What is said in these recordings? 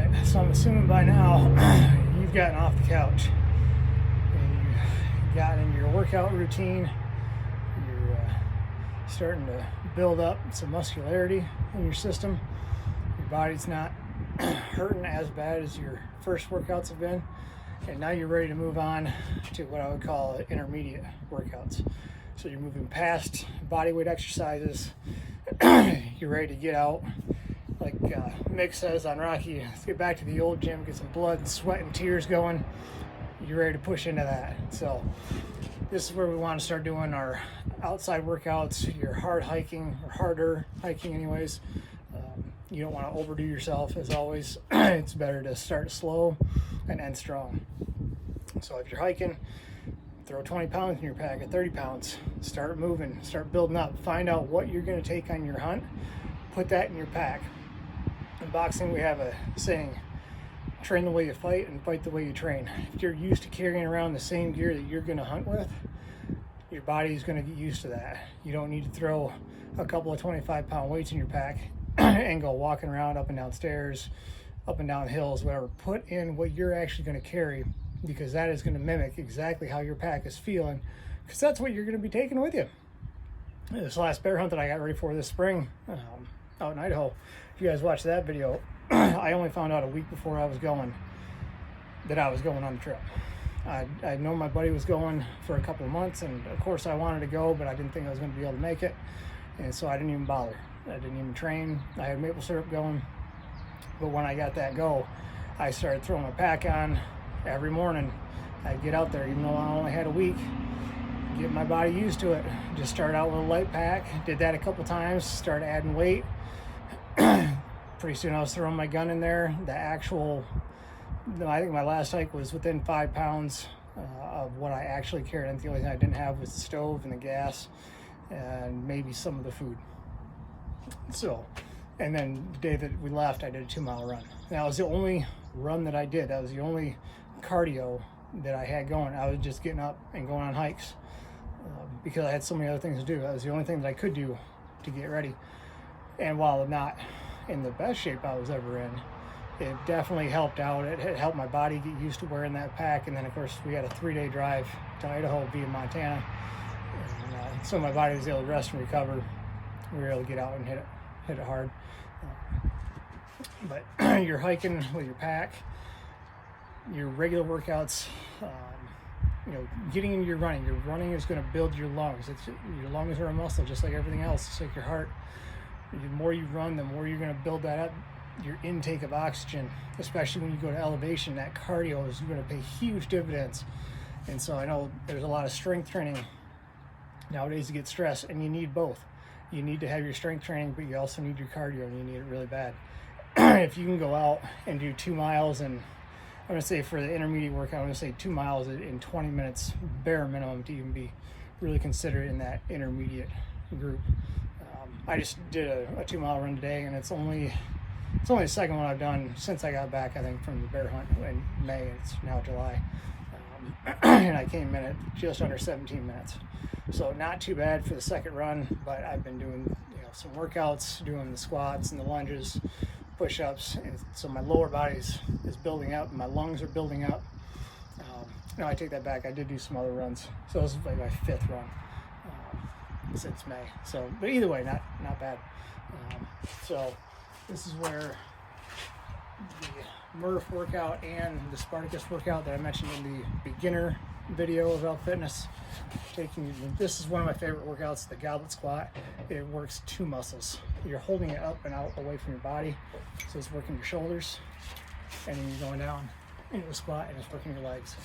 right, so I'm assuming by now you've gotten off the couch and you've gotten into your workout routine. You're starting to build up some muscularity in your system. Your body's not hurting as bad as your first workouts have been, and now you're ready to move on to what I would call intermediate workouts. So you're moving past body weight exercises. You're ready to get out, like Mick says on Rocky, let's get back to the old gym, get some blood, sweat, and tears going. You're ready to push into that. So this is where we want to start doing our outside workouts, your hard hiking, or harder hiking anyways. You don't want to overdo yourself, as always. It's better to start slow and end strong. So if you're hiking, throw 20 pounds in your pack at 30 pounds. Start moving, start building up. Find out what you're going to take on your hunt. Put that in your pack. In boxing, we have a saying, train the way you fight and fight the way you train. If you're used to carrying around the same gear that you're going to hunt with, your body's going to get used to that. You don't need to throw a couple of 25-pound weights in your pack and go walking around up and down stairs, up and down hills, whatever. Put in what you're actually going to carry, because that is going to mimic exactly how your pack is feeling, because that's what you're going to be taking with you. This last bear hunt that I got ready for this spring out in Idaho, if you guys watched that video, I only found out a week before I was going that I was going on the trip. I'd known my buddy was going for a couple of months, and of course I wanted to go, but I didn't think I was going to be able to make it, and so I didn't even bother. I didn't even train. I had maple syrup going, but when I got that go, I started throwing my pack on every morning. I'd get out there, even though I only had a week, get my body used to it. Just start out with a light pack, did that a couple times, started adding weight. Pretty soon I was throwing my gun in there. I think my last hike was within 5 pounds of what I actually carried. And the only thing I didn't have was the stove and the gas and maybe some of the food. So, and then the day that we left, I did a 2-mile run. That was the only run that I did. That was the only cardio that I had going. I was just getting up and going on hikes because I had so many other things to do. That was the only thing that I could do to get ready. And while not in the best shape I was ever in, it definitely helped out. It helped my body get used to wearing that pack. And then of course we had a 3-day drive to Idaho via Montana. And, so my body was able to rest and recover. We were able to get out and hit it hard. But you're hiking with your pack, your regular workouts, getting into your running. Your running is going to build your lungs. Your lungs are a muscle, just like everything else. It's like your heart. The more you run, the more you're going to build that up. Your intake of oxygen, especially when you go to elevation, that cardio is going to pay huge dividends. And so I know there's a lot of strength training nowadays to get stress, and you need both. You need to have your strength training, but you also need your cardio, and you need it really bad. If you can go out and do 2 miles, and I'm going to say for the intermediate workout, I'm going to say 2 miles in 20 minutes, bare minimum, to even be really considered in that intermediate group. I just did a 2-mile run today, and it's only the second one I've done since I got back, I think, from the bear hunt in May. It's now July. And I came in at just under 17 minutes. So not too bad for the second run, but I've been doing some workouts, doing the squats and the lunges, push-ups, and so my lower body is building up, and my lungs are building up. No, I take that back. I did do some other runs. So this is like my 5th run since May. So, but either way, not bad. So this is where the Murph workout and the Spartacus workout that I mentioned in the beginner video of Elk Fitness. This is one of my favorite workouts, the goblet squat. It works 2 muscles. You're holding it up and out away from your body, so it's working your shoulders, and then you're going down into a squat, and it's working your legs.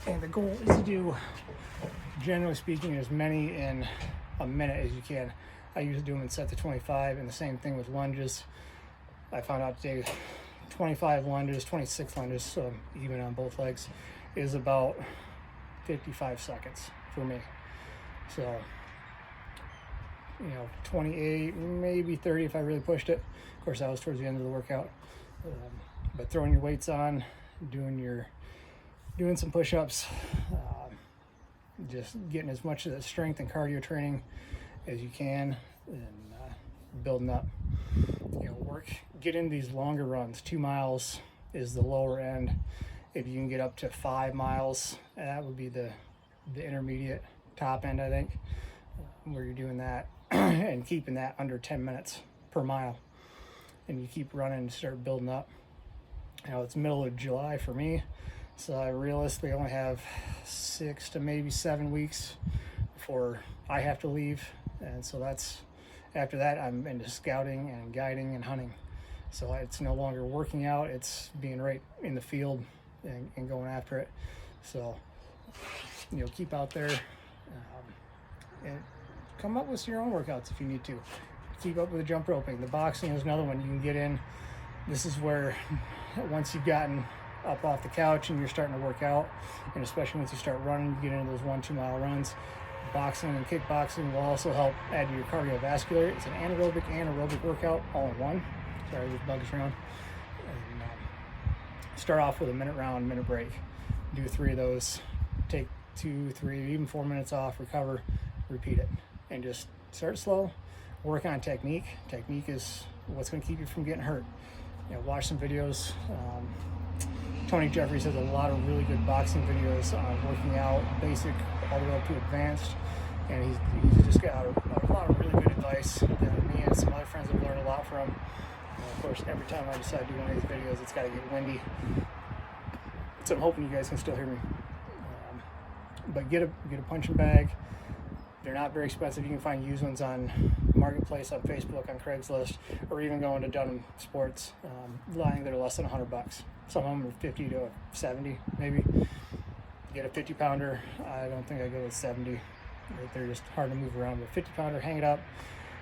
And the goal is to do, generally speaking, as many in a minute as you can. I usually do them in sets of 25, and the same thing with lunges. I found out today 25 lunges, 26 lunges, so even on both legs, is about 55 seconds for me. So, 28, maybe 30 if I really pushed it. Of course, that was towards the end of the workout. But throwing your weights on, doing some push-ups, just getting as much of that strength and cardio training as you can, and building up. get in these longer runs. 2 miles is the lower end. If you can get up to 5 miles, that would be the intermediate top end, I think, where you're doing that and keeping that under 10 minutes per mile. And you keep running and start building up. You know, it's middle of July for me, so I realistically only have 6 to maybe 7 weeks before I have to leave. And so that's, after that, I'm into scouting and guiding and hunting. So it's no longer working out, it's being right in the field and going after it. So, you know, keep out there and come up with your own workouts if you need to. Keep up with the jump roping. The boxing is another one you can get in. This is where, once you've gotten up off the couch and you're starting to work out, and especially once you start running, you get into those 1-2 mile runs. Boxing and kickboxing will also help add to your cardiovascular. It's an anaerobic and aerobic workout all in one. Sorry, there's bugs around. And, start off with a minute round, minute break. Do 3 of those. Take 2, 3, even 4 minutes off. Recover. Repeat it, and just start slow. Work on technique. Technique is what's going to keep you from getting hurt. You know, watch some videos. Tony Jeffries has a lot of really good boxing videos on working out, basic all the way up to advanced, and he's just got a lot of really good advice that me and some other friends have learned a lot from. Of course, every time I decide to do one of these videos, it's got to get windy, so I'm hoping you guys can still hear me. But get a punching bag. They're not very expensive. You can find used ones on Marketplace, on Facebook, on Craigslist, or even going to Dunham Sports. Lying there less than $100. Some of them are 50 to 70, maybe. Get a 50-pounder. I don't think I go with 70. They're just hard to move around. But 50-pounder, hang it up,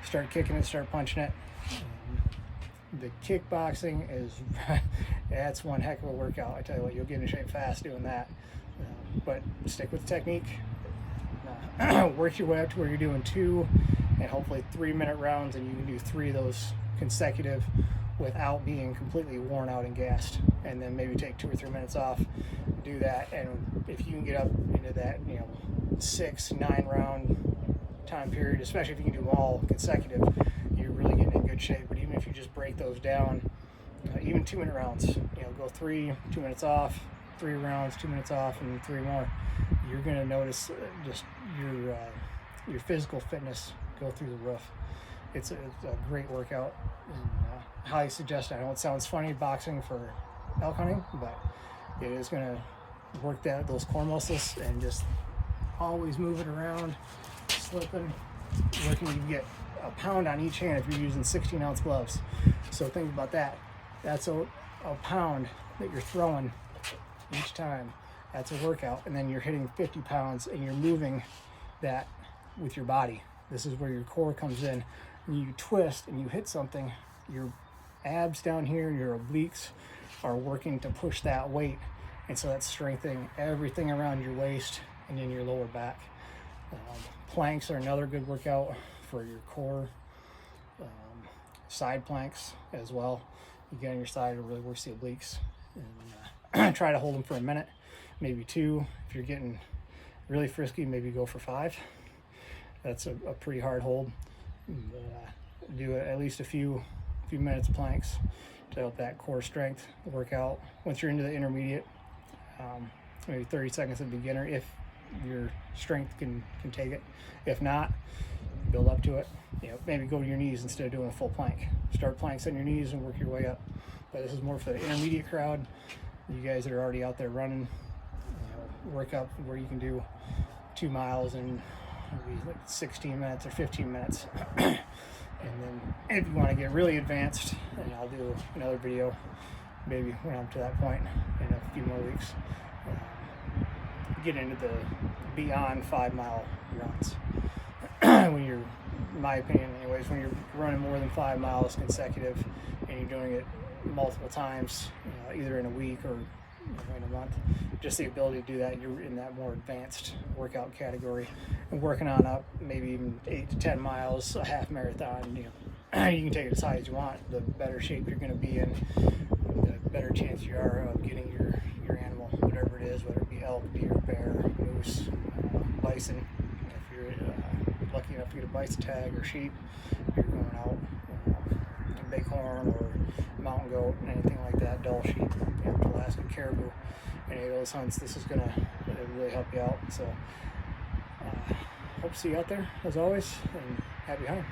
start kicking it, start punching it. The kickboxing is, that's one heck of a workout. I tell you what, you'll get in shape fast doing that. But stick with the technique. Work your way up to where you're doing 2 and hopefully 3-minute rounds, and you can do 3 of those consecutive without being completely worn out and gassed, and then maybe take 2 or 3 minutes off. Do that, and if you can get up into that, you know, 6-9 round time period, especially if you can do them all consecutive, you're really getting in good shape. But even if you just break those down, even 2-minute rounds, you know, go 3, 2 minutes off, 3 rounds, 2 minutes off, and 3 more, you're going to notice just your physical fitness go through the roof. It's a great workout, and highly suggest it. I know it sounds funny, boxing for elk hunting, but it is going to work those core muscles, and just always moving around, slipping, working. You get a pound on each hand if you're using 16-ounce gloves. So think about that. That's a pound that you're throwing each time. That's a workout. And then you're hitting 50 pounds and you're moving that with your body. This is where your core comes in. When you twist and you hit something, your abs down here, your obliques are working to push that weight. And so that's strengthening everything around your waist and in your lower back. Planks are another good workout for your core. Side planks as well. You get on your side, it really works the obliques. And try to hold them for a minute, maybe 2. If you're getting really frisky, maybe go for 5. That's a pretty hard hold. Do at least a few minutes of planks to help that core strength work out. Once you're into the intermediate, maybe 30 seconds at beginner if your strength can take it. If not, build up to it. You know, maybe go to your knees instead of doing a full plank. Start planks on your knees and work your way up. But this is more for the intermediate crowd. You guys that are already out there running, you know, work up where you can do 2 miles in maybe like 16 minutes or 15 minutes. And then if you want to get really advanced, and I'll do another video maybe when I'm to that point in a few more weeks, get into the beyond 5 mile runs. When you're, in my opinion anyways, when you're running more than 5 miles consecutive and you're doing it multiple times, either in a week or in a month, just the ability to do that, you're in that more advanced workout category, and working on up maybe even 8 to 10 miles, a half marathon. You can take it as high as you want. The better shape you're going to be in, the better chance you are of getting your animal, whatever it is, whether it be elk, deer, bear, moose, bison. If you're lucky enough to get a bison tag or sheep, you're going out. bighorn or mountain goat, anything like that, Dall sheep, you know, Alaska caribou, any of those hunts, this is gonna really help you out. So hope to see you out there as always, and happy hunting.